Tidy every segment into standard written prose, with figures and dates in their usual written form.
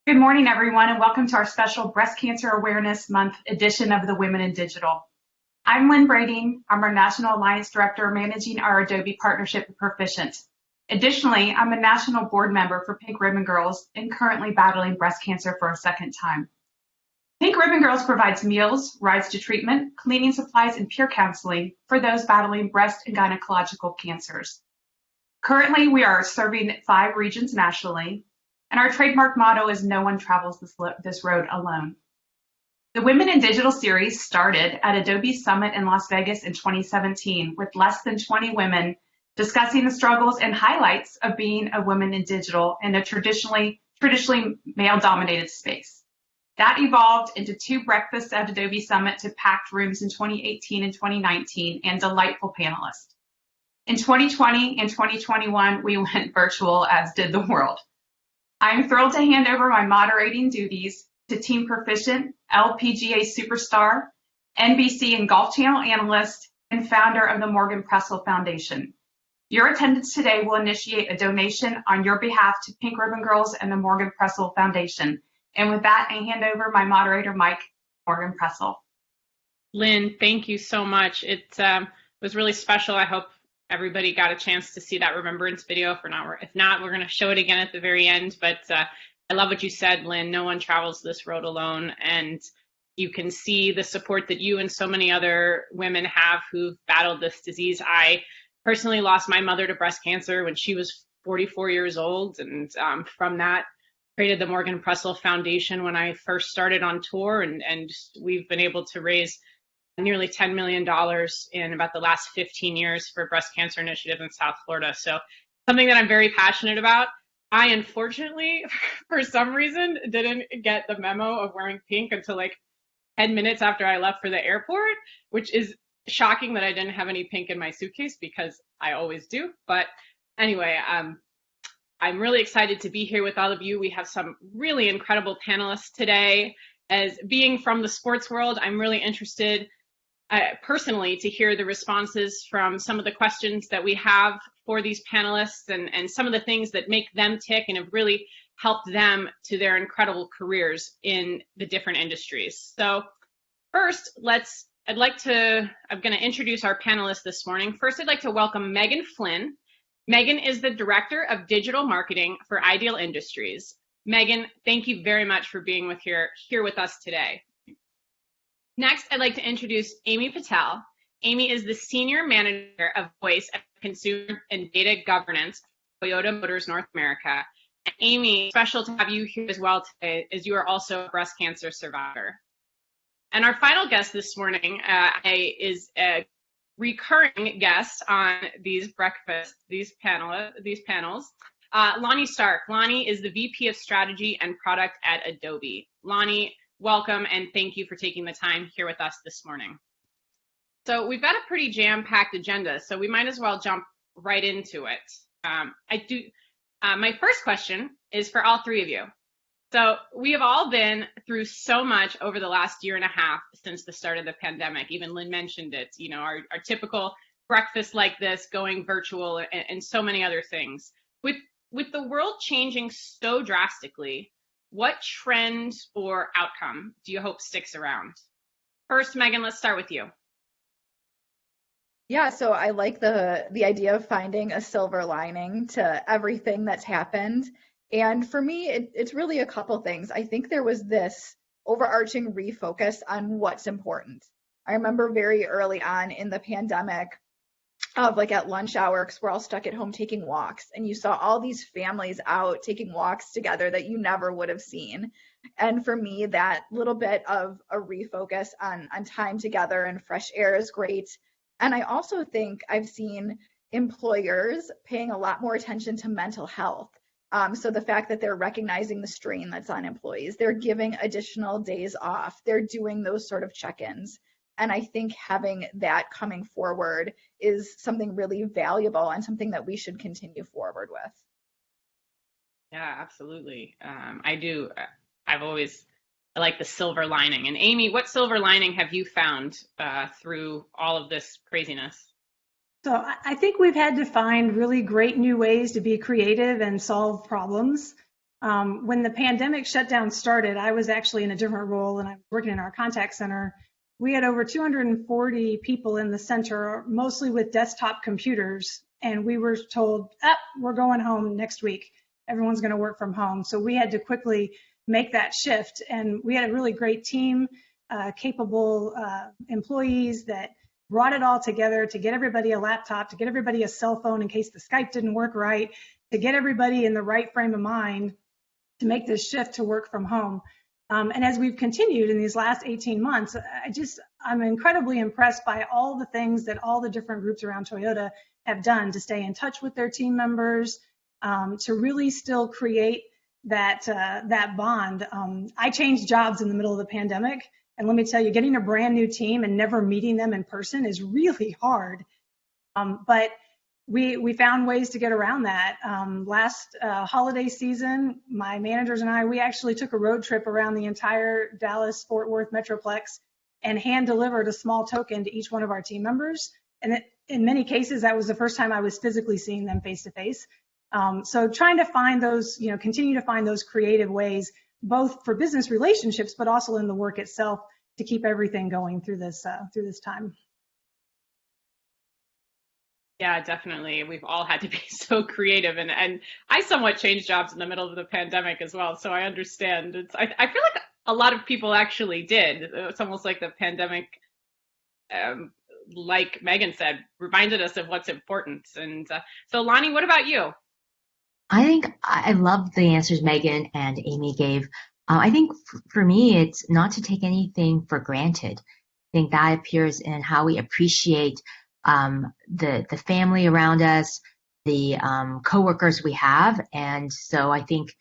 Good morning, everyone, and welcome to our special Breast Cancer Awareness Month edition of the Women in Digital. I'm Lynn Brading. I'm our National Alliance Director managing our Adobe partnership with Perficient. Additionally, I'm a national board member for Pink Ribbon Girls and currently battling breast cancer for a second time. Pink Ribbon Girls provides meals, rides to treatment, cleaning supplies, and peer counseling for those battling breast and gynecological cancers. Currently, we are serving 5 regions nationally, and our trademark motto is "No one travels this road alone." The Women in Digital series started at Adobe Summit in Las Vegas in 2017 with less than 20 women discussing the struggles and highlights of being a woman in digital in a traditionally male-dominated space. That evolved into 2 breakfasts at Adobe Summit to packed rooms in 2018 and 2019 and delightful panelists. In 2020 and 2021, we went virtual, as did the world. I'm thrilled to hand over my moderating duties to Team Proficient, LPGA superstar, NBC and Golf Channel analyst, and founder of the Morgan Pressel Foundation. Your attendance today will initiate a donation on your behalf to Pink Ribbon Girls and the Morgan Pressel Foundation. And with that, I hand over my moderator, Mike, Morgan Pressel. Lynn, thank you so much. It was really special. I hope everybody got a chance to see that remembrance video. If not, we're going to show it again at the very end. But I love what you said, Lynn. No one travels this road alone. And you can see the support that you and so many other women have who've battled this disease. I personally lost my mother to breast cancer when she was 44 years old. And from that, created the Morgan Pressel Foundation when I first started on tour. And we've been able to raise nearly $10 million in about the last 15 years for breast cancer initiative in South Florida. So something that I'm very passionate about. I unfortunately, for some reason, didn't get the memo of wearing pink until like 10 minutes after I left for the airport, which is shocking that I didn't have any pink in my suitcase because I always do. But anyway, I'm really excited to be here with all of you. We have some really incredible panelists today. As being from the sports world, I'm really interested personally to hear the responses from some of the questions that we have for these panelists and some of the things that make them tick and have really helped them to their incredible careers in the different industries. So first, I'm going to introduce our panelists this morning. First, I'd like to welcome Megan Flynn. Megan is the Director of Digital Marketing for Ideal Industries. Megan, thank you very much for being here with us today. Next, I'd like to introduce Amy Patel. Amy is the Senior Manager of Voice and Consumer and Data Governance for Toyota Motors North America. And Amy, special to have you here as well today, as you are also a breast cancer survivor. And our final guest this morning is a recurring guest on these panels. Lonnie Stark. Lonnie is the VP of Strategy and Product at Adobe. Lonnie, welcome, and thank you for taking the time here with us this morning. So we've got a pretty jam-packed agenda, so we might as well jump right into it. My first question is for all 3 of you. So we have all been through so much over the last year and a half since the start of the pandemic. Even Lynn mentioned it, our typical breakfast like this, going virtual, and so many other things. With the world changing so drastically, what trend or outcome do you hope sticks around? First, Megan, let's start with you. Yeah, so I like the idea of finding a silver lining to everything that's happened. And for me, it's really a couple things. I think there was this overarching refocus on what's important. I remember very early on in the pandemic, at lunch hour, because we're all stuck at home taking walks, and you saw all these families out taking walks together that you never would have seen. And for me, that little bit of a refocus on time together and fresh air is great. And I also think I've seen employers paying a lot more attention to mental health. So the fact that they're recognizing the strain that's on employees, they're giving additional days off, they're doing those sort of check-ins. And I think having that coming forward is something really valuable and something that we should continue forward with. Yeah, absolutely. I do. I like the silver lining. And Amy, what silver lining have you found through all of this craziness? So I think we've had to find really great new ways to be creative and solve problems. When the pandemic shutdown started, I was actually in a different role and I was working in our contact center. We had over 240 people in the center, mostly with desktop computers, and we were told, we're going home next week. Everyone's going to work from home. So we had to quickly make that shift, and we had a really great team, capable employees that brought it all together to get everybody a laptop, to get everybody a cell phone in case the Skype didn't work right, to get everybody in the right frame of mind to make this shift to work from home. And as we've continued in these last 18 months, I'm incredibly impressed by all the things that all the different groups around Toyota have done to stay in touch with their team members, to really still create that bond. I changed jobs in the middle of the pandemic, and let me tell you, getting a brand new team and never meeting them in person is really hard. But we found ways to get around that. Last holiday season, my managers and I, we actually took a road trip around the entire Dallas-Fort Worth Metroplex and hand delivered a small token to each one of our team members. And in many cases, that was the first time I was physically seeing them face to face. So trying to find those, continue to find those creative ways, both for business relationships, but also in the work itself, to keep everything going through this time. Yeah, definitely. We've all had to be so creative, and I somewhat changed jobs in the middle of the pandemic as well, so I understand. I feel like a lot of people actually did. It's almost like the pandemic, like Megan said, reminded us of what's important. And so, Lonnie, what about you? I think I love the answers Megan and Amy gave. I think for me, it's not to take anything for granted. I think that appears in how we appreciate the family around us, the coworkers we have. And so I think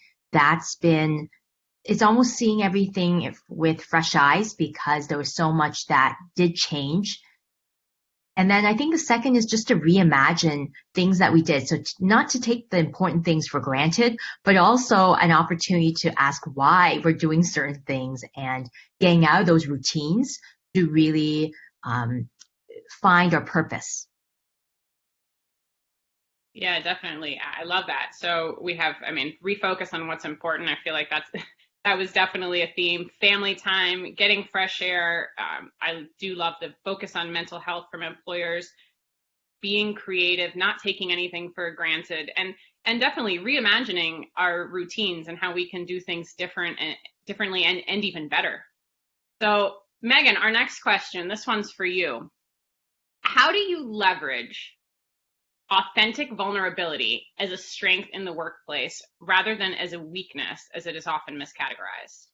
it's almost seeing everything with fresh eyes, because there was so much that did change. And then I think the second is just to reimagine things that we did. So not to take the important things for granted, but also an opportunity to ask why we're doing certain things and getting out of those routines to really find our purpose. Yeah, definitely. I love that. So we have, refocus on what's important. I feel like that was definitely a theme. Family time, getting fresh air. I do love the focus on mental health from employers, being creative, not taking anything for granted, and definitely reimagining our routines and how we can do things differently and even better. So Megan, our next question, this one's for you. How do you leverage authentic vulnerability as a strength in the workplace rather than as a weakness, as it is often miscategorized?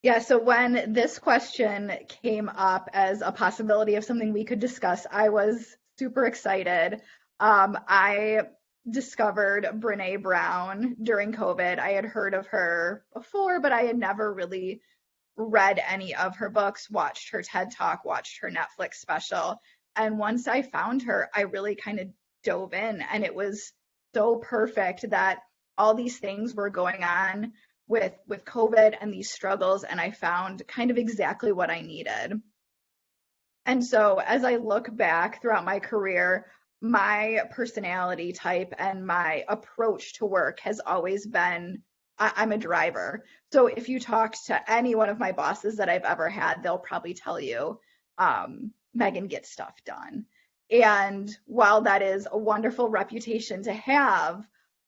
Yeah, so when this question came up as a possibility of something we could discuss, I was super excited. I discovered Brené Brown during COVID. I had heard of her before, but I had never really read any of her books, watched her TED Talk, watched her Netflix special. And once I found her, I really kind of dove in, and it was so perfect that all these things were going on with COVID and these struggles, and I found kind of exactly what I needed. And so as I look back throughout my career, my personality type and my approach to work has always been, I'm a driver. So if you talk to any one of my bosses that I've ever had, they'll probably tell you, Megan gets stuff done. And while that is a wonderful reputation to have,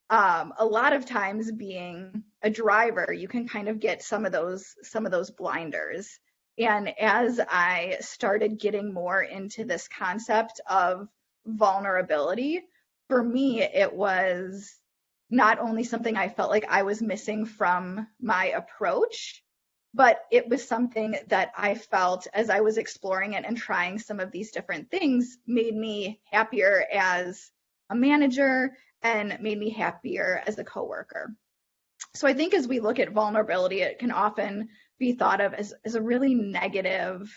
a lot of times being a driver, you can kind of get some of those blinders. And as I started getting more into this concept of vulnerability, for me, it was not only something I felt like I was missing from my approach, but it was something that I felt as I was exploring it and trying some of these different things made me happier as a manager and made me happier as a coworker. So I think as we look at vulnerability, it can often be thought of as a really negative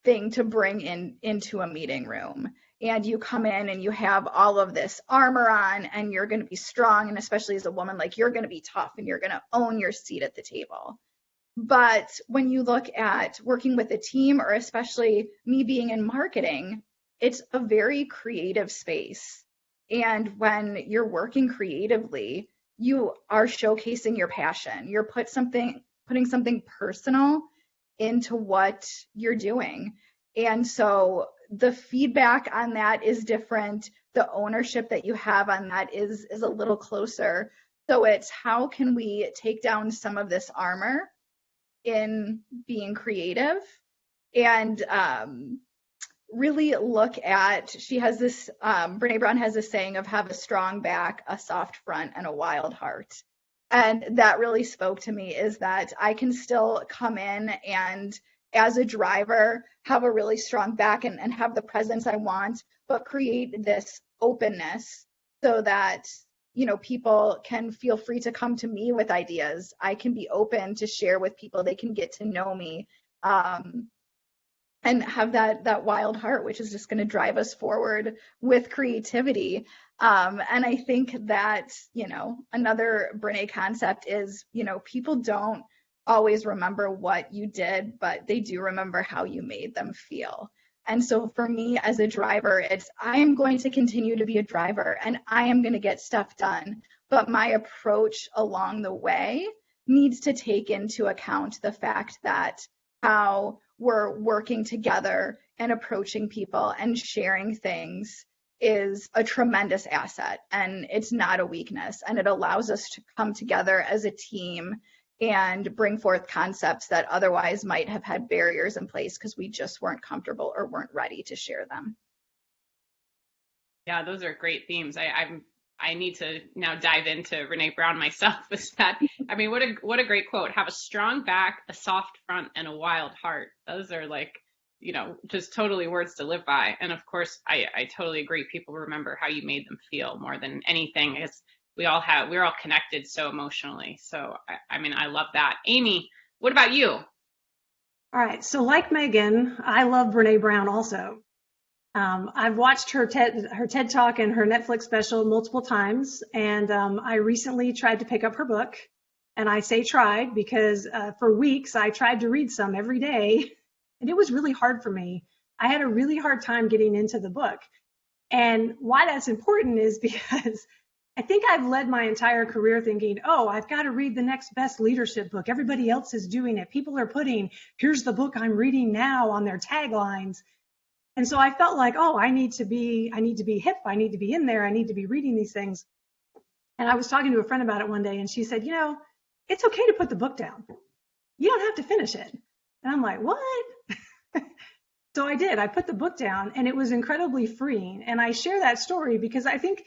thing to bring into a meeting room. And you come in and you have all of this armor on and you're going to be strong. And especially as a woman, like, you're going to be tough and you're going to own your seat at the table. But when you look at working with a team, or especially me being in marketing, it's a very creative space. And when you're working creatively, you are showcasing your passion. You're putting something personal into what you're doing. And so the feedback on that is different. The ownership that you have on that is a little closer. So it's how can we take down some of this armor in being creative and really look at, she has this, Brene Brown has this saying of have a strong back, a soft front, and a wild heart. And that really spoke to me, is that I can still come in and as a driver have a really strong back and have the presence I want, but create this openness so that, you know, people can feel free to come to me with ideas. I can be open to share with people. They can get to know me. And have that wild heart, which is just going to drive us forward with creativity. And I think that, you know, another Brene concept is, you know, people don't always remember what you did, but they do remember how you made them feel. And so for me as a driver, it's, I am going to continue to be a driver and I am going to get stuff done. But my approach along the way needs to take into account the fact that how we're working together and approaching people and sharing things is a tremendous asset, and it's not a weakness, and it allows us to come together as a team and bring forth concepts that otherwise might have had barriers in place because we just weren't comfortable or weren't ready to share them. Yeah, those are great themes. I need to now dive into Brene Brown myself. Is that, I mean, what a great quote. Have a strong back, a soft front, and a wild heart. Those are like, you know, just totally words to live by. And of course, I totally agree. People remember how you made them feel more than anything. It's, we're all connected so emotionally. So, I mean, I love that. Amy, what about you? All right. So like Megan, I love Brene Brown also. I've watched her TED Talk and her Netflix special multiple times, and I recently tried to pick up her book. And I say tried because for weeks I tried to read some every day, and it was really hard for me. I had a really hard time getting into the book. And why that's important is because I think I've led my entire career thinking, oh, I've got to read the next best leadership book. Everybody else is doing it. People are putting, here's the book I'm reading now on their taglines. And so I felt like, oh, I need to be hip. I need to be in there. I need to be reading these things. And I was talking to a friend about it one day, and she said, you know, it's okay to put the book down. You don't have to finish it. And I'm like, what? So I did. I put the book down, and it was incredibly freeing. And I share that story because I think,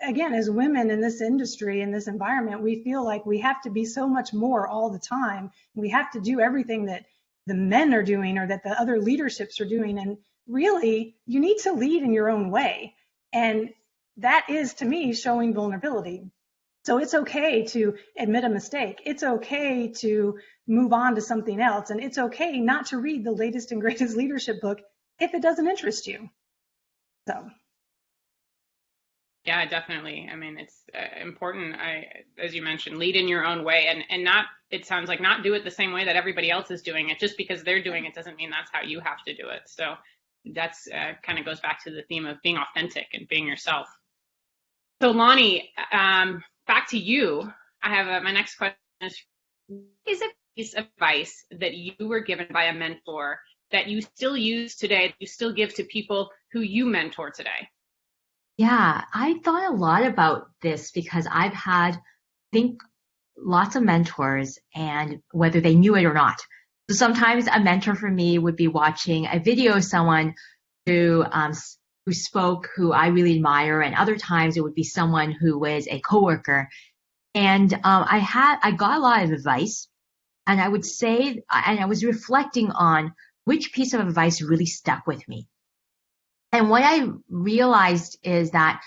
again, as women in this industry, in this environment, we feel like we have to be so much more all the time. We have to do everything that the men are doing or that the other leaderships are doing. And really, you need to lead in your own way. And that is, to me, showing vulnerability. So it's okay to admit a mistake. It's okay to move on to something else. And it's okay not to read the latest and greatest leadership book if it doesn't interest you. So. Yeah, definitely. I mean, it's important. As you mentioned, lead in your own way and not, it sounds like not do it the same way that everybody else is doing it. Just because they're doing it doesn't mean that's how you have to do it. So that's kind of goes back to the theme of being authentic and being yourself. So Lonnie, back to you. I have my next question is a piece of advice that you were given by a mentor that you still use today, that you still give to people who you mentor today? Yeah, I thought a lot about this because I've had, I think, lots of mentors, and whether they knew it or not. So sometimes a mentor for me would be watching a video of someone who spoke, who I really admire, and other times it would be someone who was a coworker. And I got a lot of advice, and I would say, and I was reflecting on which piece of advice really stuck with me. And what I realized is that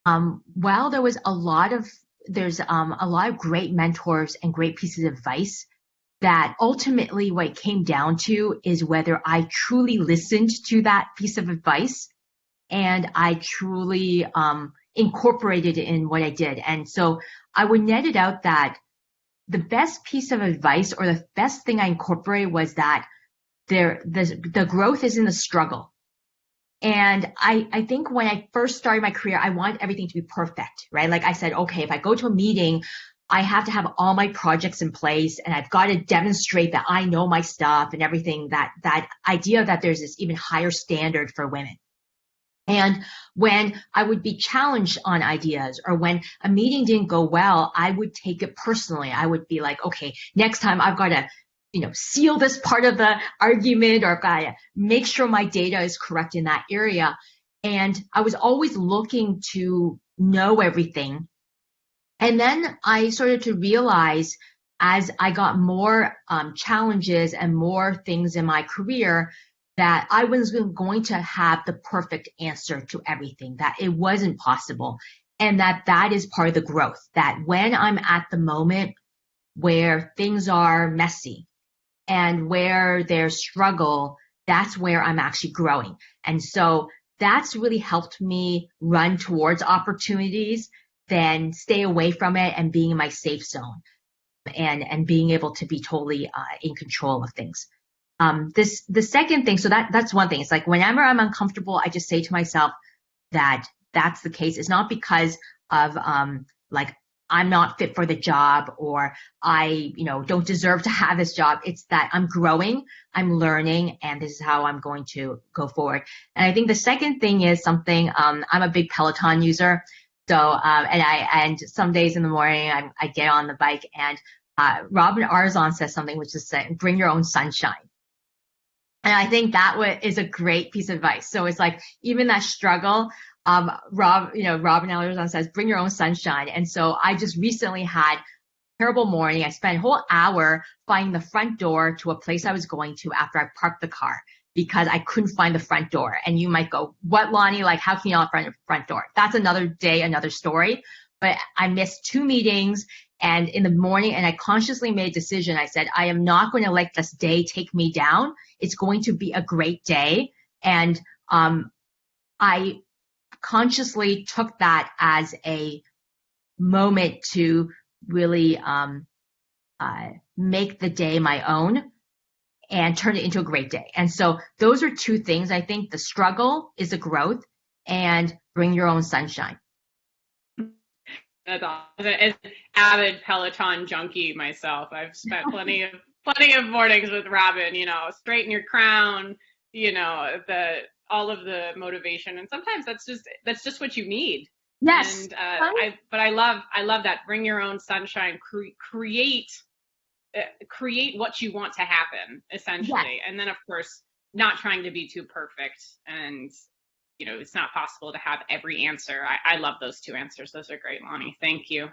while there's a lot of great mentors and great pieces of advice, that ultimately what it came down to is whether I truly listened to that piece of advice and I truly incorporated it in what I did. And so I would net it out that the best piece of advice or the best thing I incorporated was that the growth is in the struggle. And I think when I first started my career, I wanted everything to be perfect, right? Like I said, okay, if I go to a meeting, I have to have all my projects in place and I've got to demonstrate that I know my stuff and everything, that idea that there's this even higher standard for women. And when I would be challenged on ideas or when a meeting didn't go well, I would take it personally. I would be like, okay, next time I've got to, seal this part of the argument, or I've got to make sure my data is correct in that area. And I was always looking to know everything. And then I started to realize as I got more challenges and more things in my career, that I wasn't going to have the perfect answer to everything, that it wasn't possible, and that is part of the growth, that when I'm at the moment where things are messy and where there's struggle, that's where I'm actually growing. And so that's really helped me run towards opportunities than stay away from it and being in my safe zone and being able to be totally in control of things. The second thing, so that's one thing. It's like whenever I'm uncomfortable, I just say to myself that that's the case. It's not because of like I'm not fit for the job or I don't deserve to have this job. It's that I'm growing, I'm learning, and this is how I'm going to go forward. And I think the second thing is something. I'm a big Peloton user, so and some days in the morning I get on the bike and Robin Arzon says something which is saying, bring your own sunshine. And I think that is a great piece of advice. So it's like even that struggle, Robin Arzon says, bring your own sunshine. And so I just recently had a terrible morning. I spent a whole hour finding the front door to a place I was going to after I parked the car because I couldn't find the front door. And you might go, what, Lonnie? Like, how can you not find the front door? That's another day, another story. But I missed 2 meetings. And in the morning, and I consciously made a decision. I said, I am not going to let this day take me down. It's going to be a great day. And I consciously took that as a moment to really make the day my own and turn it into a great day. And so those are 2 things. I think the struggle is a growth, and bring your own sunshine. That's awesome. As an avid Peloton junkie myself, I've spent plenty of mornings with Robin, straighten your crown, all of the motivation. And sometimes that's just what you need. Yes. And I love that. Bring your own sunshine, create what you want to happen, essentially. Yes. And then of course, not trying to be too perfect, and it's not possible to have every answer. I love those 2 answers. Those are great, Lonnie. Thank you.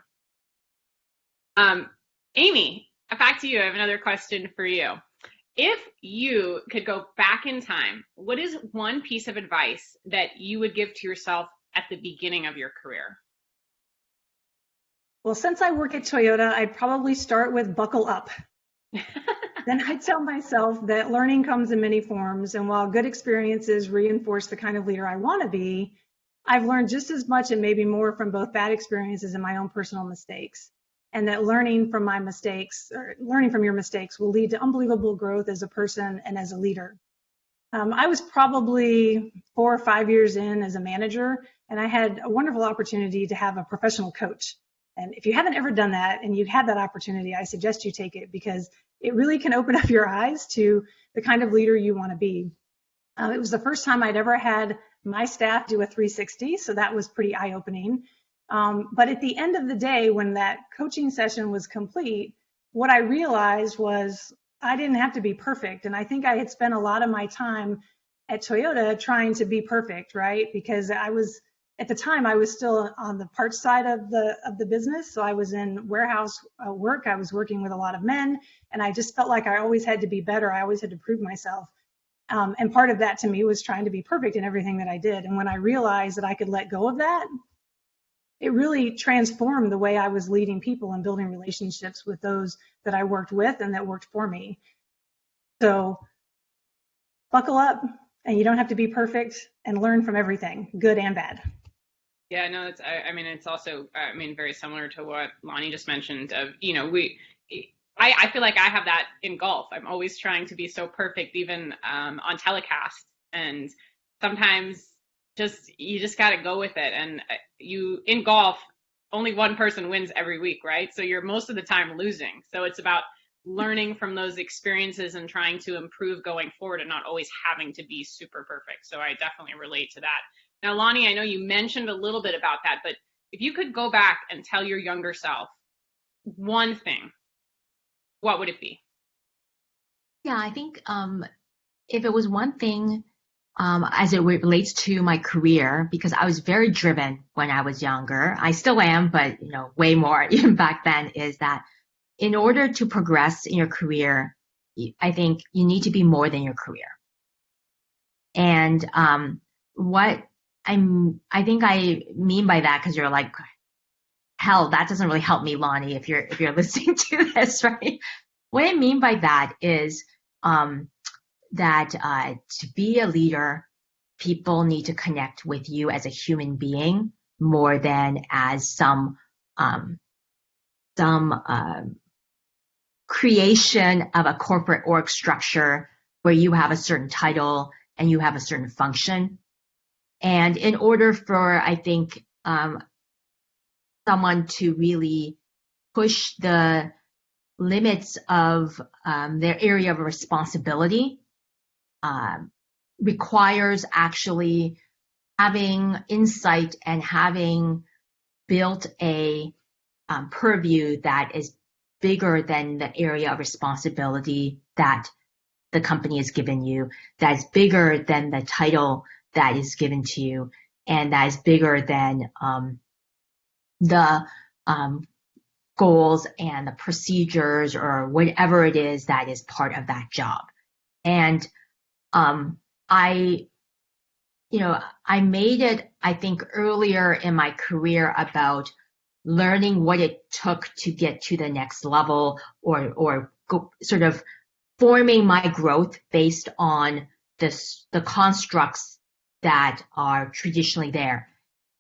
Amy, back to you. I have another question for you. If you could go back in time, what is one piece of advice that you would give to yourself at the beginning of your career? Well, since I work at Toyota, I'd probably start with buckle up. Then I tell myself that learning comes in many forms, and while good experiences reinforce the kind of leader I want to be, I've learned just as much and maybe more from both bad experiences and my own personal mistakes, and that learning from your mistakes will lead to unbelievable growth as a person and as a leader. I was probably 4 or 5 years in as a manager, and I had a wonderful opportunity to have a professional coach. And if you haven't ever done that and you've had that opportunity, I suggest you take it because it really can open up your eyes to the kind of leader you want to be. It was the first time I'd ever had my staff do a 360, so that was pretty eye-opening. But at the end of the day, when that coaching session was complete, what I realized was I didn't have to be perfect. And I think I had spent a lot of my time at Toyota trying to be perfect, right? Because at the time, I was still on the parts side of the business. So I was in warehouse work. I was working with a lot of men, and I just felt like I always had to be better. I always had to prove myself. And part of that to me was trying to be perfect in everything that I did. And when I realized that I could let go of that, it really transformed the way I was leading people and building relationships with those that I worked with and that worked for me. So buckle up, and you don't have to be perfect, and learn from everything, good and bad. Yeah, no, it's also, very similar to what Lonnie just mentioned of, I feel like I have that in golf. I'm always trying to be so perfect, even on telecast. And sometimes you just got to go with it. And in golf, only one person wins every week, right? So you're most of the time losing. So it's about learning from those experiences and trying to improve going forward and not always having to be super perfect. So I definitely relate to that. Now, Lonnie, I know you mentioned a little bit about that, but if you could go back and tell your younger self one thing, what would it be? Yeah, I think if it was one thing, as it relates to my career, because I was very driven when I was younger. I still am, but way more even back then, is that in order to progress in your career, I think you need to be more than your career. And what I think I mean by that, because you're like, hell, that doesn't really help me, Lonnie, if you're listening to this, right? What I mean by that is that to be a leader, people need to connect with you as a human being more than as some creation of a corporate org structure where you have a certain title and you have a certain function. And in order for, I think, someone to really push the limits of their area of responsibility, requires actually having insight and having built a purview that is bigger than the area of responsibility that the company has given you, that is bigger than the title that is given to you, and that is bigger than the goals and the procedures or whatever it is that is part of that job. And I made it, I think, earlier in my career about learning what it took to get to the next level, or sort of forming my growth based on the constructs that are traditionally there.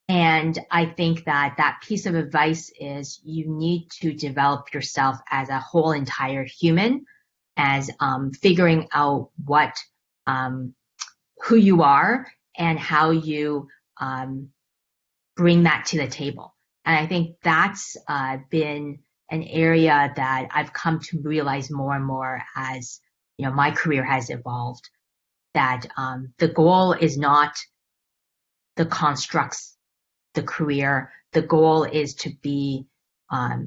And I think that piece of advice is you need to develop yourself as a whole entire human, as figuring out who you are and how you bring that to the table. And I think that's been an area that I've come to realize more and more as my career has evolved, that the goal is not the constructs, the career. The goal is to be a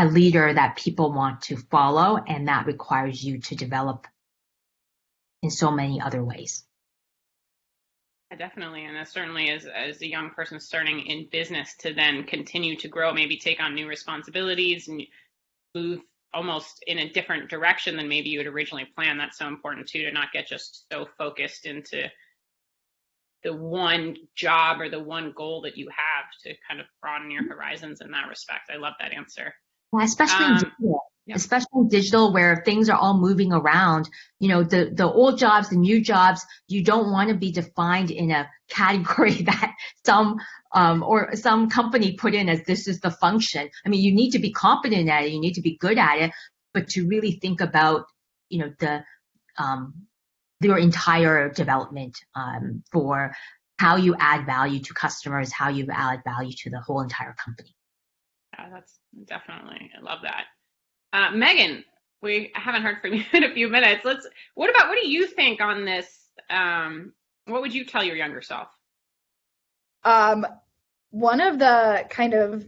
leader that people want to follow, and that requires you to develop in so many other ways. Definitely, and that certainly as a young person starting in business, to then continue to grow, maybe take on new responsibilities and move almost in a different direction than maybe you had originally planned. That's so important too, to not get just so focused into the one job or the one goal that you have, to kind of broaden your horizons in that respect. I love that answer. Well, especially in digital, where things are all moving around. The old jobs, the new jobs, you don't want to be defined in a category that some company put in as this is the function. I mean, you need to be competent at it, you need to be good at it, but to really think about, your entire development for how you add value to customers, how you add value to the whole entire company. Yeah, that's definitely, I love that. Megan, we haven't heard from you in a few minutes. What do you think on this? What would you tell your younger self? One of the kind of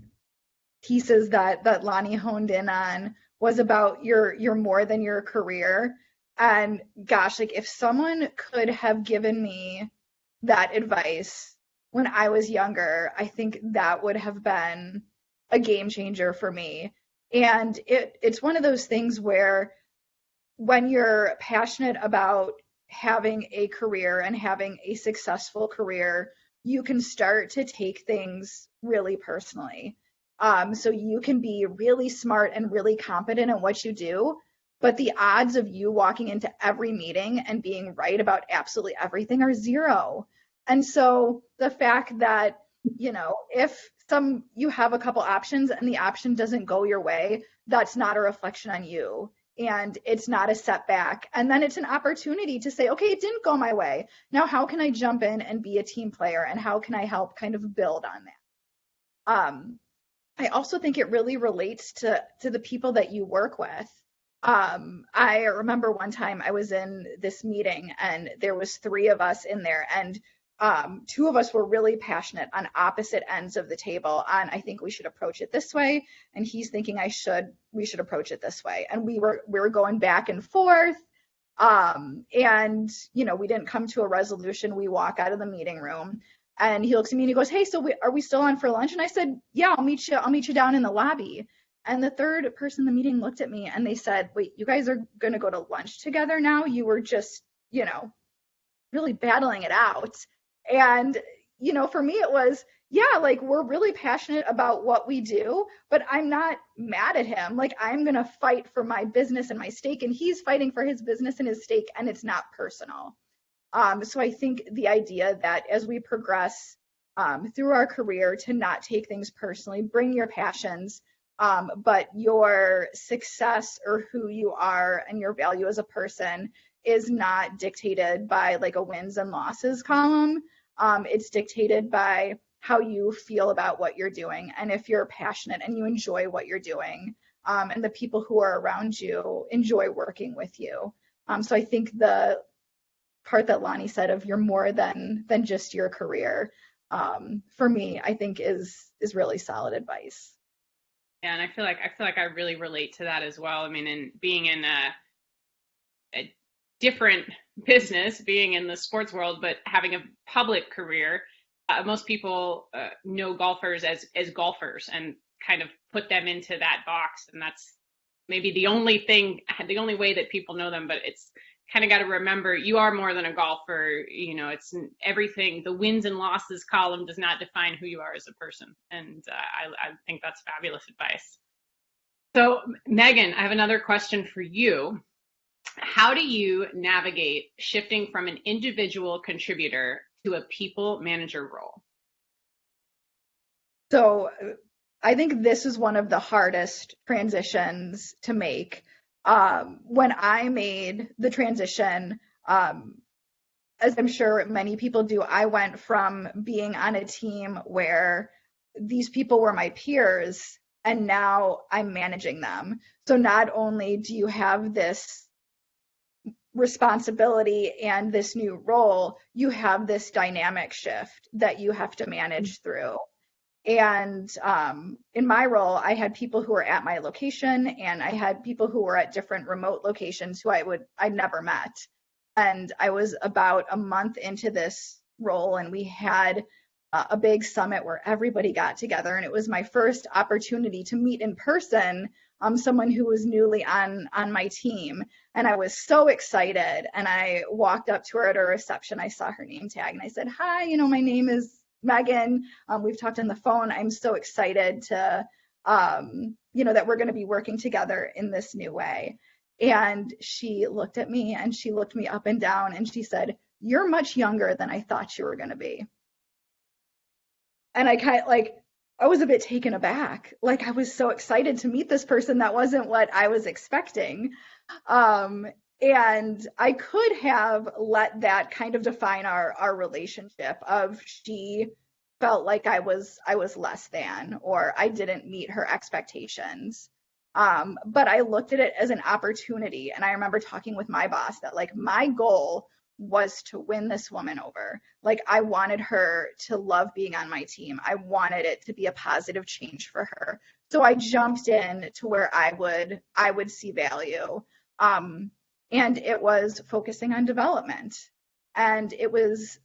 pieces that Lonnie honed in on was about you're more than your career. And gosh, like if someone could have given me that advice when I was younger, I think that would have been a game changer for me. And it's one of those things where when you're passionate about having a career and having a successful career, you can start to take things really personally. So you can be really smart and really competent at what you do, but the odds of you walking into every meeting and being right about absolutely everything are zero. And so the fact that, if you have a couple options and the option doesn't go your way, that's not a reflection on you. and it's not a setback. And then it's an opportunity to say, okay, it didn't go my way. Now, how can I jump in and be a team player, and how can I help kind of build on that? I also think it really relates to the people that you work with. I remember one time I was in this meeting and there was 3 of us in there, and 2 of us were really passionate on opposite ends of the table on, I think we should approach it this way, and he's thinking we should approach it this way. And we were going back and forth. And we didn't come to a resolution. We walk out of the meeting room and he looks at me and he goes, "Hey, so are we still on for lunch?" And I said, "Yeah, I'll meet you down in the lobby." And the third person in the meeting looked at me and they said, "Wait, you guys are going to go to lunch together now? You were just, really battling it out." And, for me it was, yeah, like, we're really passionate about what we do, but I'm not mad at him. Like, I'm going to fight for my business and my stake, and he's fighting for his business and his stake, and it's not personal. So I think the idea that as we progress through our career, to not take things personally, bring your passions, but your success or who you are and your value as a person is not dictated by like a wins and losses column. It's dictated by how you feel about what you're doing, and if you're passionate and you enjoy what you're doing, and the people who are around you enjoy working with you. So I think the part that Lonnie said of you're more than just your career, for me, I think is really solid advice. Yeah, and I feel like I really relate to that as well. I mean, in being in a different business, being in the sports world, but having a public career, most people know golfers as golfers and kind of put them into that box, and that's maybe the only way that people know them. But it's kind of got to remember, you are more than a golfer. It's everything. The wins and losses column does not define who you are as a person. And I think that's fabulous advice. So Megan, I have another question for you. How do you navigate shifting from an individual contributor to a people manager role? So I think this is one of the hardest transitions to make. When I made the transition, as I'm sure many people do, I went from being on a team where these people were my peers, and now I'm managing them. So not only do you have this responsibility and this new role, you have this dynamic shift that you have to manage through. And in my role, I had people who were at my location, and I had people who were at different remote locations who I'd never met. And I was about a month into this role, and we had a big summit where everybody got together, and it was my first opportunity to meet in person someone who was newly on my team. And I was so excited, and I walked up to her at a reception. I saw her name tag and I said, "Hi, my name is Megan. We've talked on the phone. I'm so excited to, that we're going to be working together in this new way." And she looked at me and she looked me up and down and she said, "You're much younger than I thought you were going to be." And I was a bit taken aback. Like, I was so excited to meet this person. That wasn't what I was expecting. And I could have let that kind of define our relationship of she felt like I was less than, or I didn't meet her expectations. But I looked at it as an opportunity. And I remember talking with my boss that like my goal was to win this woman over. Like, I wanted her to love being on my team. I wanted it to be a positive change for her. So I jumped in to where I would see value. And it was focusing on development. And it was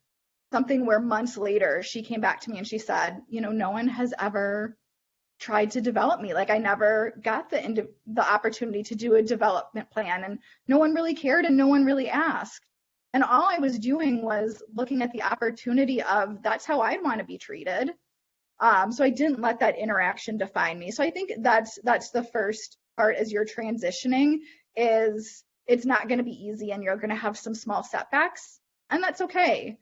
something where months later, she came back to me and she said, no one has ever tried to develop me. Like, I never got the opportunity to do a development plan, and no one really cared and no one really asked. And all I was doing was looking at the opportunity of that's how I'd want to be treated. So I didn't let that interaction define me. So I think that's the first part as you're transitioning, is it's not going to be easy and you're going to have some small setbacks, and that's okay.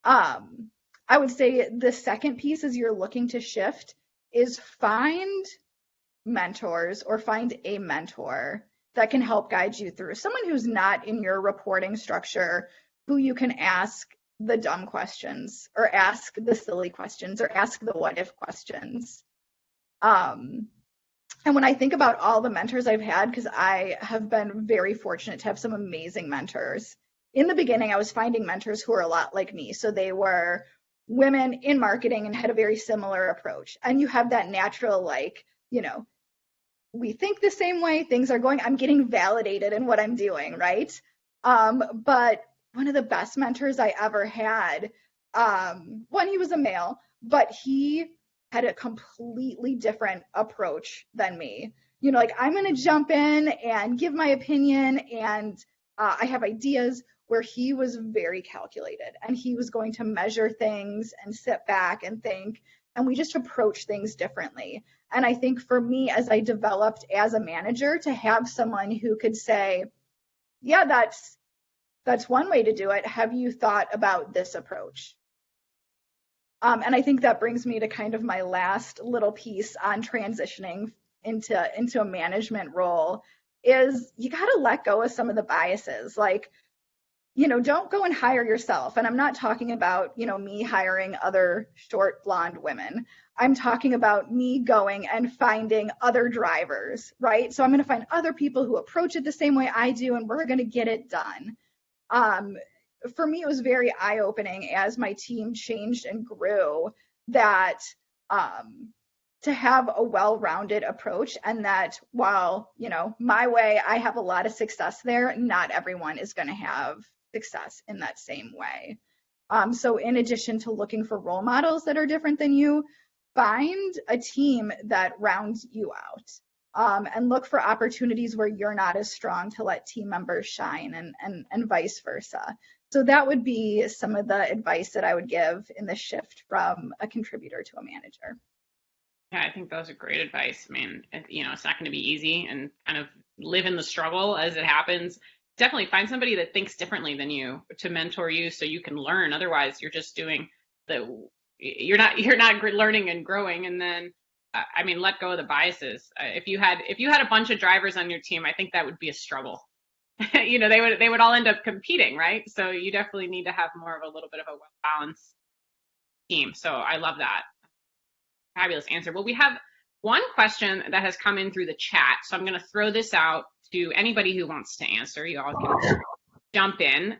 I would say the second piece as you're looking to shift is find mentors or find a mentor that can help guide you through. Someone who's not in your reporting structure, who you can ask the dumb questions or ask the silly questions or ask the what if questions. And when I think about all the mentors I've had, because I have been very fortunate to have some amazing mentors. In the beginning, I was finding mentors who were a lot like me. So they were women in marketing and had a very similar approach. And you have that natural, like, you know, we think the same way, things are going, I'm getting validated in what I'm doing, right? But one of the best mentors I ever had, one, he was a male, but he had a completely different approach than me. You know, like, I'm going to jump in and give my opinion, and I have ideas, where he was very calculated, and he was going to measure things and sit back and think, and we just approach things differently. And I think for me, as I developed as a manager, to have someone who could say, yeah, that's one way to do it. Have you thought about this approach? And I think that brings me to kind of my last little piece on transitioning into a management role, is you got to let go of some of the biases. Like, you know, don't go and hire yourself. And I'm not talking about, you know, me hiring other short blonde women. I'm talking about me going and finding other drivers, right? So I'm going to find other people who approach it the same way I do, and we're going to get it done. For me, it was very eye-opening as my team changed and grew, that to have a well-rounded approach, and that while, you know, my way, I have a lot of success there, not everyone is going to have success in that same way. So in addition to looking for role models that are different than you, find a team that rounds you out, and look for opportunities where you're not as strong to let team members shine, and vice versa. So that would be some of the advice that I would give in the shift from a contributor to a manager. Yeah, I think those are great advice. I mean, you know, it's not going to be easy, and kind of live in the struggle as it happens. Definitely find somebody that thinks differently than you to mentor you, so you can learn. Otherwise, you're just doing you're not learning and growing. And then, I mean, let go of the biases. If you had a bunch of drivers on your team, I think that would be a struggle. You know, they would all end up competing, right? So you definitely need to have more of a little bit of a well-balanced team. So I love that. Fabulous answer. Well, we have one question that has come in through the chat, so I'm going to throw this out to anybody who wants to answer. You all can jump in.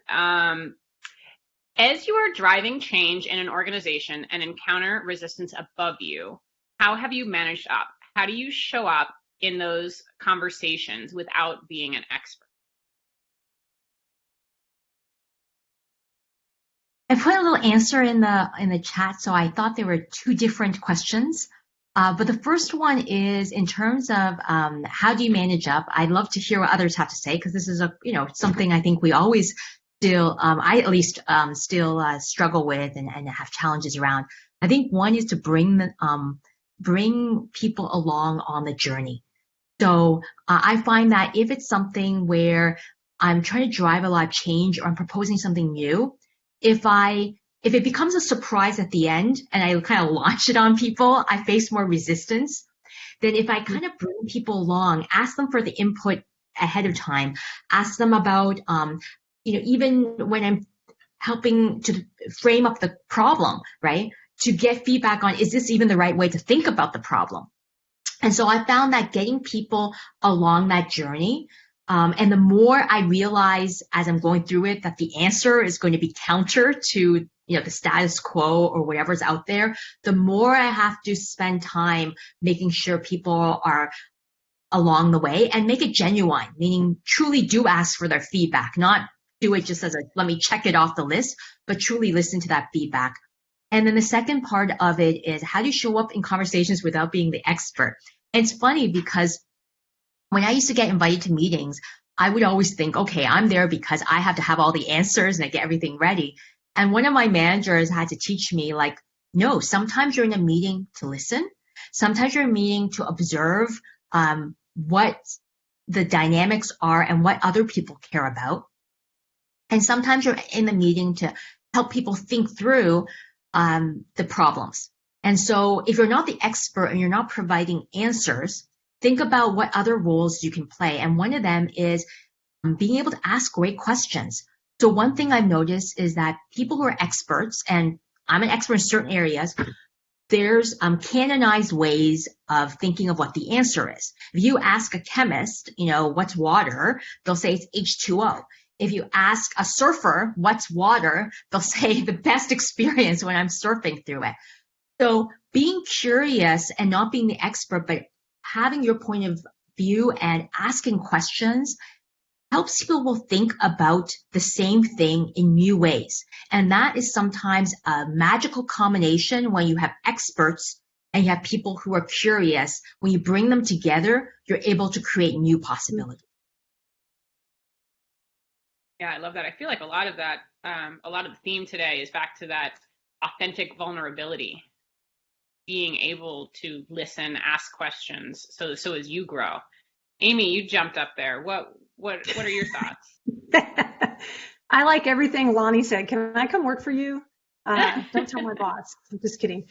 As you are driving change in an organization and encounter resistance above you, how have you managed up? How do you show up in those conversations without being an expert? I put a little answer in the chat, so I thought there were two different questions. But the first one is in terms of how do you manage up? I'd love to hear what others have to say, because this is something I think we always still, I at least still struggle with and have challenges around. I think one is to bring people along on the journey. So I find that if it's something where I'm trying to drive a lot of change, or I'm proposing something new, if it becomes a surprise at the end and I kind of launch it on people, I face more resistance than if I kind of bring people along, ask them for the input ahead of time, ask them about, even when I'm helping to frame up the problem, right? To get feedback on, is this even the right way to think about the problem? And so I found that getting people along that journey, and the more I realize as I'm going through it that the answer is going to be counter to the status quo or whatever's out there, the more I have to spend time making sure people are along the way, and make it genuine, meaning truly do ask for their feedback, not do it just as let me check it off the list, but truly listen to that feedback. And then the second part of it is, how do you show up in conversations without being the expert? And it's funny because when I used to get invited to meetings, I would always think, okay, I'm there because I have to have all the answers and I get everything ready. And one of my managers had to teach me, like, no, sometimes you're in a meeting to listen. Sometimes you're in a meeting to observe what the dynamics are and what other people care about. And sometimes you're in the meeting to help people think through the problems. And so if you're not the expert and you're not providing answers, think about what other roles you can play. And one of them is being able to ask great questions. So one thing I've noticed is that people who are experts, and I'm an expert in certain areas, there's canonized ways of thinking of what the answer is. If you ask a chemist, what's water, they'll say it's H2O. If you ask a surfer, what's water, they'll say the best experience when I'm surfing through it. So being curious and not being the expert, but having your point of view and asking questions helps people think about the same thing in new ways. And that is sometimes a magical combination when you have experts and you have people who are curious. When you bring them together, you're able to create new possibilities. Yeah, I love that. I feel like a lot of that, a lot of the theme today is back to that authentic vulnerability, being able to listen, ask questions, so as you grow. Amy, you jumped up there. What are your thoughts? I like everything Lonnie said. Can I come work for you? Don't tell my boss. I'm just kidding.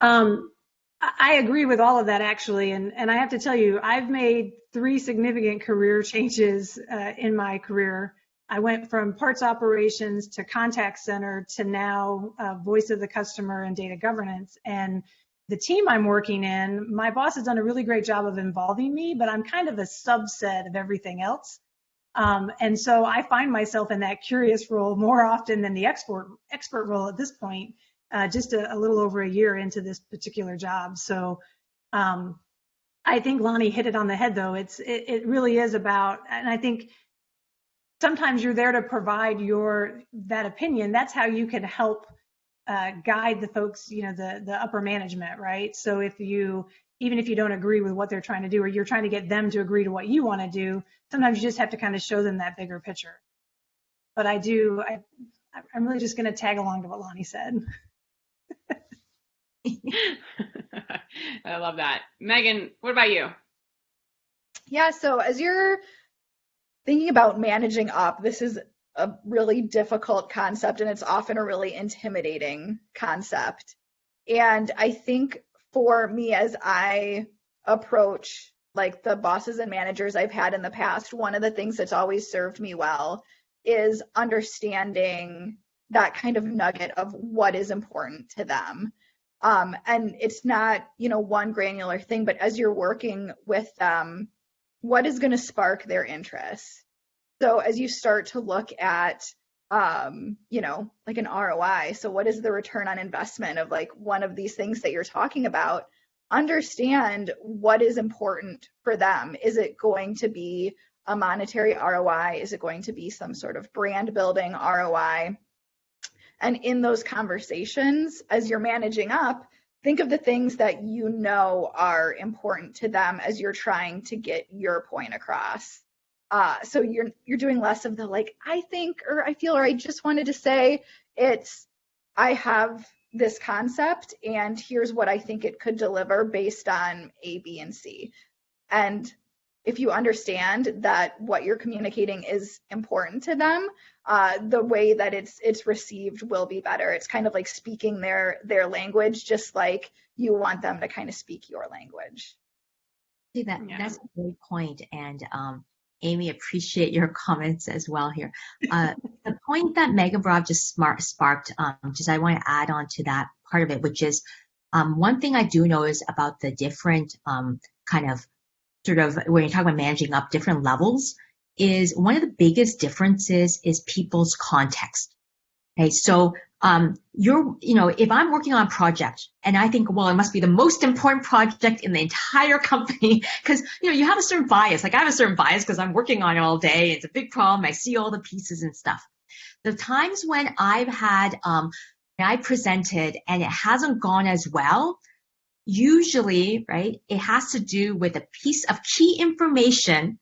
I agree with all of that, actually. And I have to tell you, I've made 3 significant career changes in my career. I went from parts operations to contact center to now voice of the customer and data governance. And the team I'm working in, my boss has done a really great job of involving me, but I'm kind of a subset of everything else. And so I find myself in that curious role more often than the expert role at this point, just a little over a year into this particular job. So I think Lonnie hit it on the head, though. It really is about, and I think sometimes you're there to provide that opinion. That's how you can help guide the folks, the upper management, right? So even if you don't agree with what they're trying to do, or you're trying to get them to agree to what you want to do, sometimes you just have to kind of show them that bigger picture. But I'm really just going to tag along to what Lonnie said. I love that. Megan, what about you? Yeah, so as you're thinking about managing up, this is a really difficult concept, and it's often a really intimidating concept. And I think for me, as I approach like the bosses and managers I've had in the past, one of the things that's always served me well is understanding that kind of nugget of what is important to them. And it's not, one granular thing, but as you're working with them, what is going to spark their interest? So as you start to look at, like an ROI, so what is the return on investment of like one of these things that you're talking about? Understand what is important for them. Is it going to be a monetary ROI? Is it going to be some sort of brand building ROI? And in those conversations, as you're managing up, think of the things that are important to them as you're trying to get your point across. So you're doing less of the like, I think, or I feel, or I just wanted to say. It's, I have this concept and here's what I think it could deliver based on A, B, and C. And if you understand that what you're communicating is important to them, the way that it's received will be better. It's kind of like speaking their language, just like you want them to kind of speak your language. See, that's a great point. And Amy, appreciate your comments as well here. The point that Megan brought just sparked, just I want to add on to that part of it, which is one thing I do know is about the different kind of sort of, when you're talking about managing up different levels, is one of the biggest differences is people's context. Okay, so if I'm working on a project and I think, well, it must be the most important project in the entire company, because you have a certain bias. Like I have a certain bias because I'm working on it all day. It's a big problem. I see all the pieces and stuff. The times when I've had I presented and it hasn't gone as well, usually, right, it has to do with a piece of key information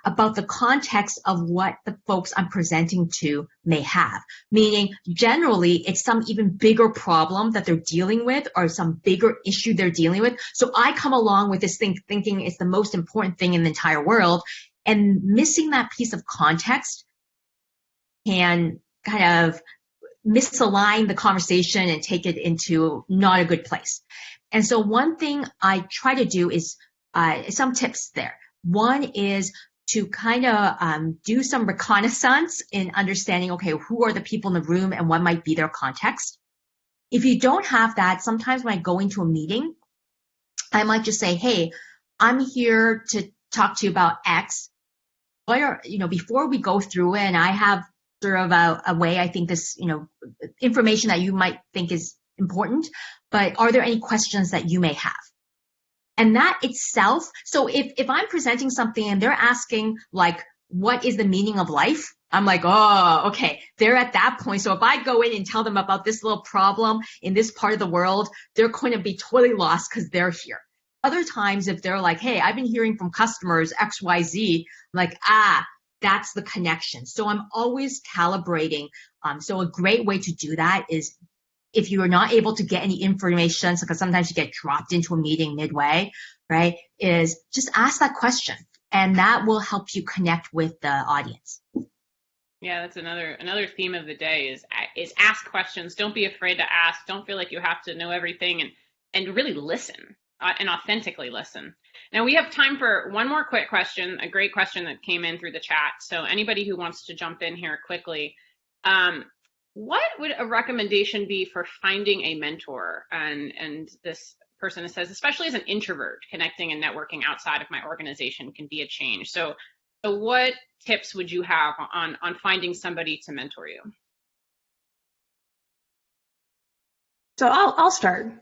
about the context of what the folks I'm presenting to may have. Meaning, generally, it's some even bigger problem that they're dealing with or some bigger issue they're dealing with. So I come along with this thing thinking it's the most important thing in the entire world, and missing that piece of context can kind of misalign the conversation and take it into not a good place. And so one thing I try to do is some tips there. One is to kind of do some reconnaissance in understanding, okay, who are the people in the room and what might be their context. If you don't have that, sometimes when I go into a meeting, I might just say, hey, I'm here to talk to you about X. Before we go through it, and I have sort of a way I think this, information that you might think is important, but are there any questions that you may have? And that itself, so if I'm presenting something and they're asking like, what is the meaning of life? I'm like, oh, okay, they're at that point. So if I go in and tell them about this little problem in this part of the world, they're going to be totally lost because they're here. Other times, if they're like, hey, I've been hearing from customers XYZ, like, that's the connection. So I'm always calibrating. So a great way to do that is if you are not able to get any information, because sometimes you get dropped into a meeting midway, right, is just ask that question. And that will help you connect with the audience. Yeah, that's another theme of the day is ask questions. Don't be afraid to ask. Don't feel like you have to know everything, and really listen and authentically listen. Now we have time for one more quick question, a great question that came in through the chat. So anybody who wants to jump in here quickly, what would a recommendation be for finding a mentor? And this person says, especially as an introvert, connecting and networking outside of my organization can be a change. So what tips would you have on finding somebody to mentor you? So I'll start.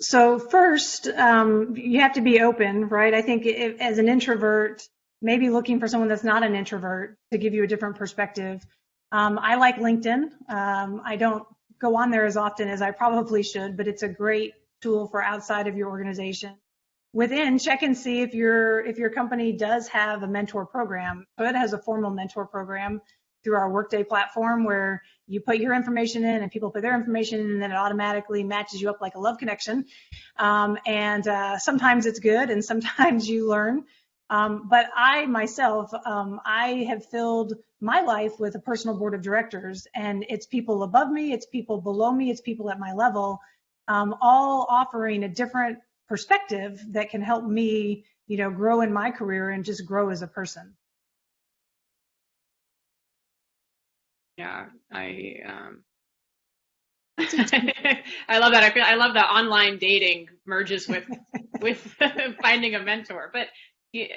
So first, you have to be open, right? I think as an introvert, maybe looking for someone that's not an introvert to give you a different perspective. I like LinkedIn. I don't go on there as often as I probably should, but it's a great tool for outside of your organization. Within, check and see if your company does have a mentor program. Hood has a formal mentor program through our Workday platform where you put your information in and people put their information in, and then it automatically matches you up like a love connection. Sometimes it's good and sometimes you learn. But I myself, I have filled my life with a personal board of directors, and it's people above me, it's people below me, it's people at my level, all offering a different perspective that can help me, grow in my career and just grow as a person. Yeah, I love that. I love that online dating merges with finding a mentor. But two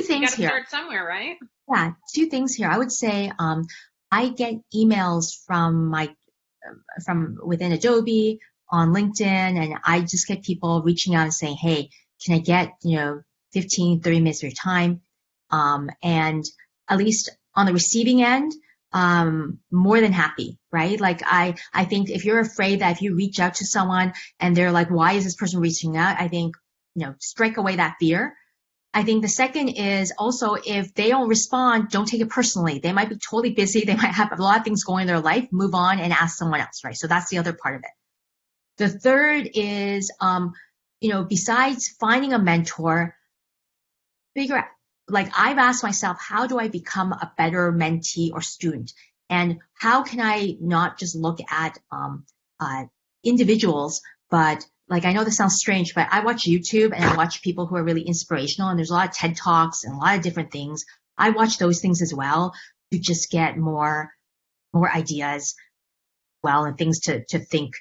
things you got to here. start somewhere, right? Yeah, two things here. I would say I get emails from within Adobe on LinkedIn, and I just get people reaching out and saying, hey, can I get 15, 30 minutes of your time? And at least on the receiving end, more than happy, right? Like I think if you're afraid that if you reach out to someone and they're like, why is this person reaching out? I think, strike away that fear. I think the second is also if they don't respond, don't take it personally. They might be totally busy. They might have a lot of things going in their life. Move on and ask someone else, right? So that's the other part of it. The third is, besides finding a mentor, figure out, like I've asked myself, how do I become a better mentee or student? And how can I not just look at individuals, but like, I know this sounds strange, but I watch YouTube and I watch people who are really inspirational, and there's a lot of TED Talks and a lot of different things. I watch those things as well to just get more ideas, and things to think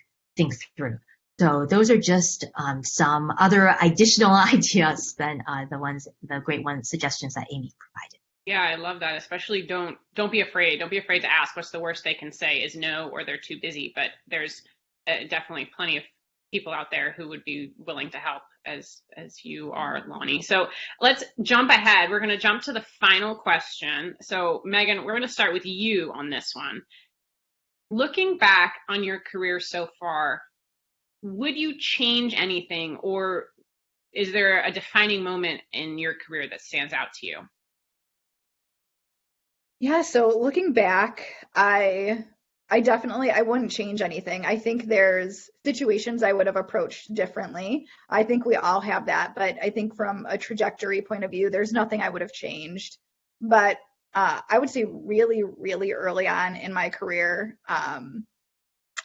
through. So those are just some other additional ideas than the great suggestions that Amy provided. Yeah, I love that. Especially don't be afraid. Don't be afraid to ask. What's the worst they can say is no, or they're too busy. But there's definitely plenty of people out there who would be willing to help as you are, Lonnie. So let's jump ahead. We're going to jump to the final question. So Megan, we're going to start with you on this one. Looking back on your career so far, would you change anything, or is there a defining moment in your career that stands out to you? Yeah, so looking back, I wouldn't change anything. I think there's situations I would have approached differently. I think we all have that, but I think from a trajectory point of view, there's nothing I would have changed. But I would say really, really early on in my career,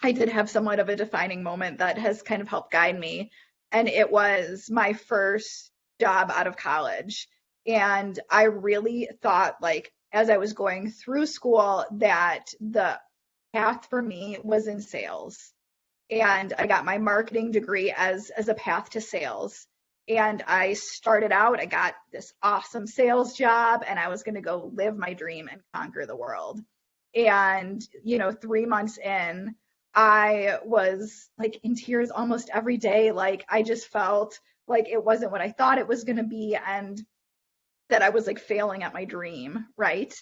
I did have somewhat of a defining moment that has kind of helped guide me. and it was my first job out of college. And I really thought, like, as I was going through school, that the path for me was in sales. And I got my marketing degree as a path to sales. And I started out, I got this awesome sales job, and I was going to go live my dream and conquer the world. And, 3 months in, I was like in tears almost every day. Like, I just felt like it wasn't what I thought it was going to be, and that I was like failing at my dream, right?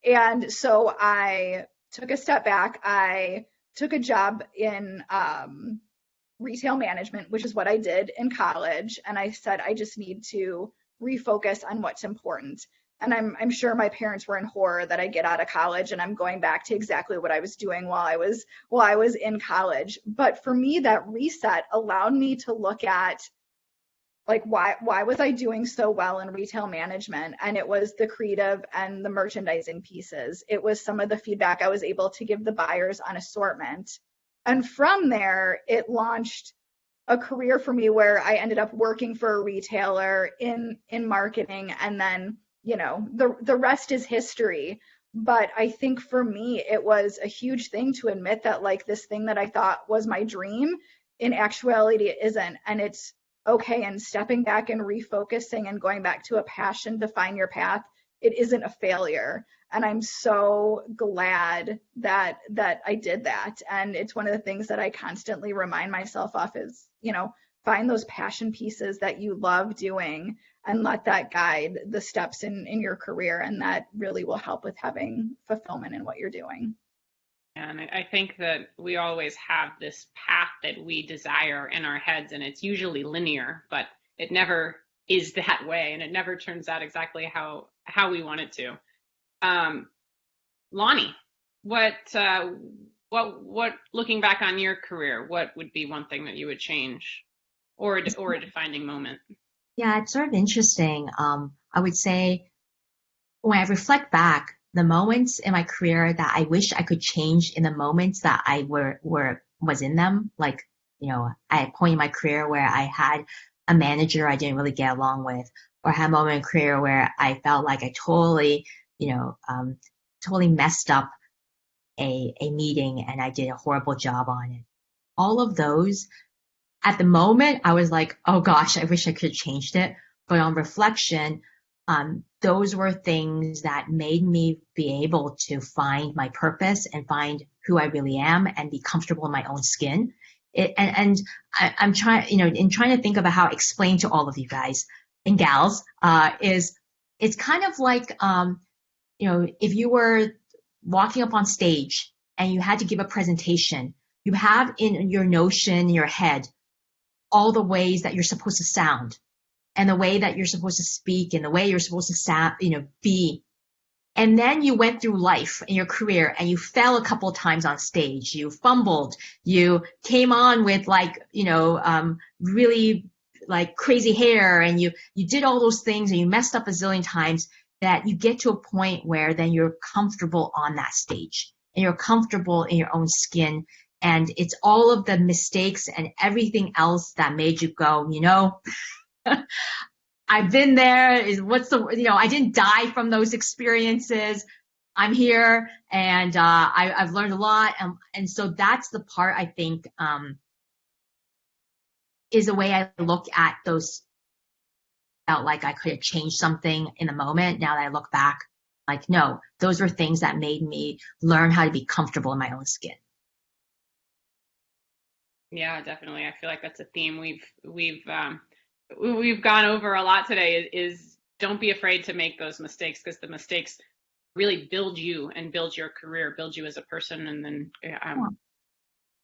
And so I took a step back. I took a job in retail management, which is what I did in college. And I said, I just need to refocus on what's important. And I'm sure my parents were in horror that I get out of college and I'm going back to exactly what I was doing while I was in college. But for me, that reset allowed me to look at, like, why was I doing so well in retail management? And it was the creative and the merchandising pieces. It was some of the feedback I was able to give the buyers on assortment. And from there, it launched a career for me where I ended up working for a retailer in marketing, and then, the rest is history. But I think for me, it was a huge thing to admit that, like, this thing that I thought was my dream, in actuality it isn't. And it's okay. And stepping back and refocusing and going back to a passion to find your path, it isn't a failure. And I'm so glad that I did that. And it's one of the things that I constantly remind myself of is, find those passion pieces that you love doing and let that guide the steps in your career. And that really will help with having fulfillment in what you're doing. And I think that we always have this path that we desire in our heads, and it's usually linear, but it never is that way, and it never turns out exactly how we want it to. Lonnie, what looking back on your career, what would be one thing that you would change, or a defining moment? Yeah, it's sort of interesting. I would say when I reflect back, the moments in my career that I wish I could change in the moments that I was in them, like, at a point in my career where I had a manager I didn't really get along with, or had a moment in career where I felt like I totally messed up a meeting and I did a horrible job on it. All of those, at the moment, I was like, oh gosh, I wish I could have changed it. But on reflection, those were things that made me be able to find my purpose and find who I really am and be comfortable in my own skin. I'm trying, in trying to think about how to explain to all of you guys and gals, it's kind of like, if you were walking up on stage and you had to give a presentation, you have in your notion, in your head, all the ways that you're supposed to sound, and the way that you're supposed to speak, and the way you're supposed to sound, be. And then you went through life in your career and you fell a couple of times on stage. You fumbled. You came on with really like crazy hair, and you did all those things and you messed up a zillion times, that you get to a point where then you're comfortable on that stage and you're comfortable in your own skin. And it's all of the mistakes and everything else that made you go, I've been there. I didn't die from those experiences. I'm here, and I've learned a lot. And so that's the part I think is the way I look at those. Felt like I could have changed something in the moment. Now that I look back, like, no, those were things that made me learn how to be comfortable in my own skin. Yeah, definitely. I feel like that's a theme we've gone over a lot today. Is don't be afraid to make those mistakes, because the mistakes really build you and build your career, build you as a person, and then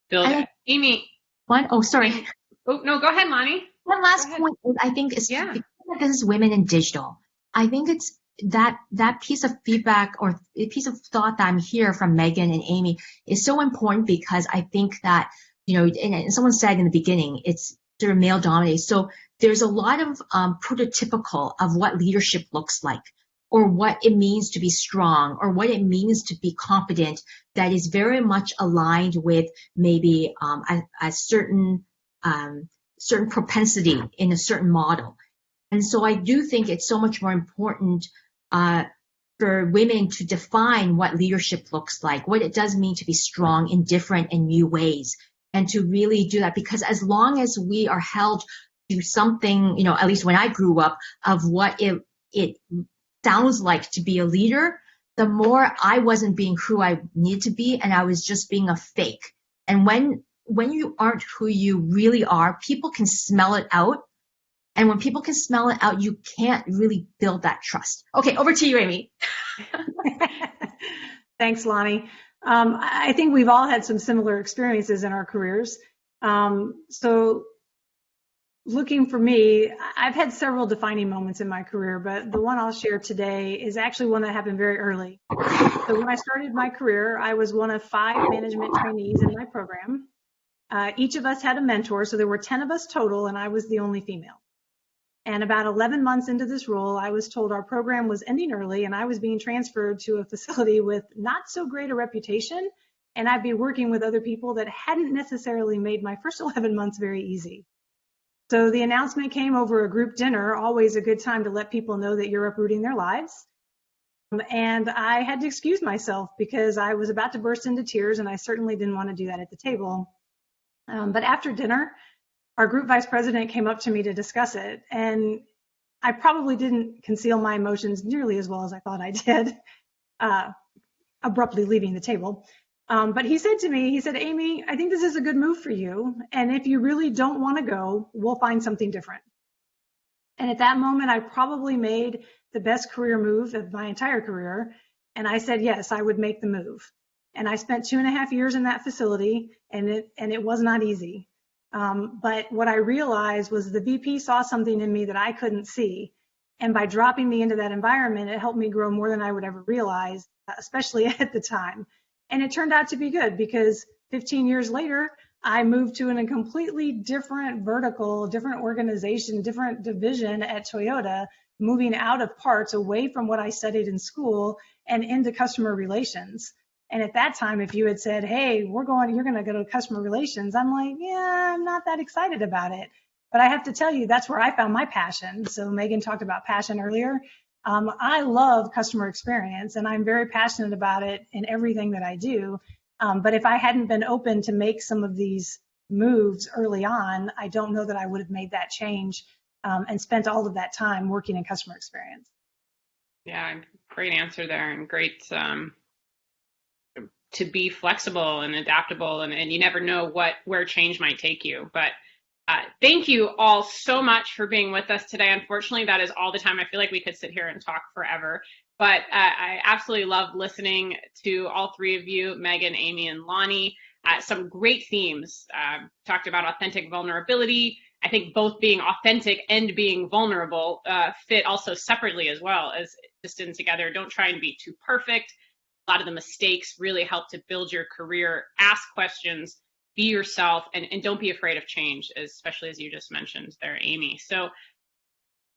build. Amy. What? Oh, sorry. Oh no, go ahead, Lonnie. One last point is, I think, is because this is women in digital. I think it's that piece of feedback or a piece of thought that I'm hearing from Megan and Amy is so important, because I think that, and someone said in the beginning, it's sort of male dominated. So there's a lot of prototypical of what leadership looks like, or what it means to be strong, or what it means to be competent, that is very much aligned with maybe a certain certain propensity in a certain model. And so I do think it's so much more important for women to define what leadership looks like, what it does mean to be strong in different and new ways, and to really do that. Because as long as we are held to something, at least when I grew up, of what it sounds like to be a leader, the more I wasn't being who I need to be, and I was just being a fake. And when you aren't who you really are, people can smell it out. And when people can smell it out, you can't really build that trust. Okay, over to you, Amy. Thanks, Lonnie. I think we've all had some similar experiences in our careers. So looking for me, I've had several defining moments in my career, but the one I'll share today is actually one that happened very early. So when I started my career, I was one of 5 management trainees in my program. Each of us had a mentor, so there were 10 of us total, and I was the only female. And about 11 months into this role, I was told our program was ending early and I was being transferred to a facility with not so great a reputation, and I'd be working with other people that hadn't necessarily made my first 11 months very easy. So the announcement came over a group dinner, always a good time to let people know that you're uprooting their lives. And I had to excuse myself because I was about to burst into tears, and I certainly didn't want to do that at the table. But after dinner, our group vice president came up to me to discuss it, and I probably didn't conceal my emotions nearly as well as I thought I did, abruptly leaving the table. But he said to me, Amy, I think this is a good move for you, and if you really don't want to go, we'll find something different. And at that moment, I probably made the best career move of my entire career, and I said, yes, I would make the move. And I spent 2.5 years in that facility, and it was not easy. But what I realized was the VP saw something in me that I couldn't see. And by dropping me into that environment, it helped me grow more than I would ever realize, especially at the time. And it turned out to be good because 15 years later, I moved to a completely different vertical, different organization, different division at Toyota, moving out of parts, away from what I studied in school and into customer relations. And at that time, if you had said, hey, you're going to go to customer relations, I'm like, yeah, I'm not that excited about it. But I have to tell you, that's where I found my passion. So Megan talked about passion earlier. I love customer experience, and I'm very passionate about it in everything that I do. But if I hadn't been open to make some of these moves early on, I don't know that I would have made that change and spent all of that time working in customer experience. Yeah, great answer there, and great to be flexible and adaptable, and you never know where change might take you. But thank you all so much for being with us today. Unfortunately, that is all the time. I feel like we could sit here and talk forever, but I absolutely loved listening to all 3 of you, Megan, Amy, and Lonnie. Some great themes. Talked about authentic vulnerability. I think both being authentic and being vulnerable fit also separately as well as just in together. Don't try and be too perfect. A lot of the mistakes really help to build your career. Ask questions, be yourself, and don't be afraid of change, especially as you just mentioned there, Amy. So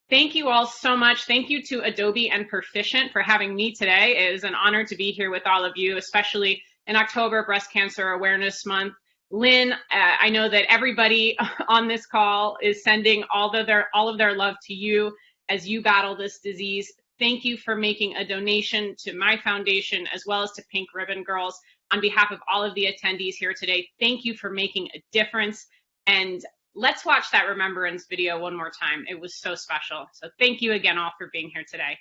thank you all so much. Thank you to Adobe and Perficient for having me today. It is an honor to be here with all of you, especially in October, Breast Cancer Awareness Month. Lynn, I know that everybody on this call is sending all of their love to you as you battle this disease. Thank you for making a donation to my foundation as well as to Pink Ribbon Girls. On behalf of all of the attendees here today, thank you for making a difference. And let's watch that remembrance video one more time. It was so special. So thank you again all for being here today.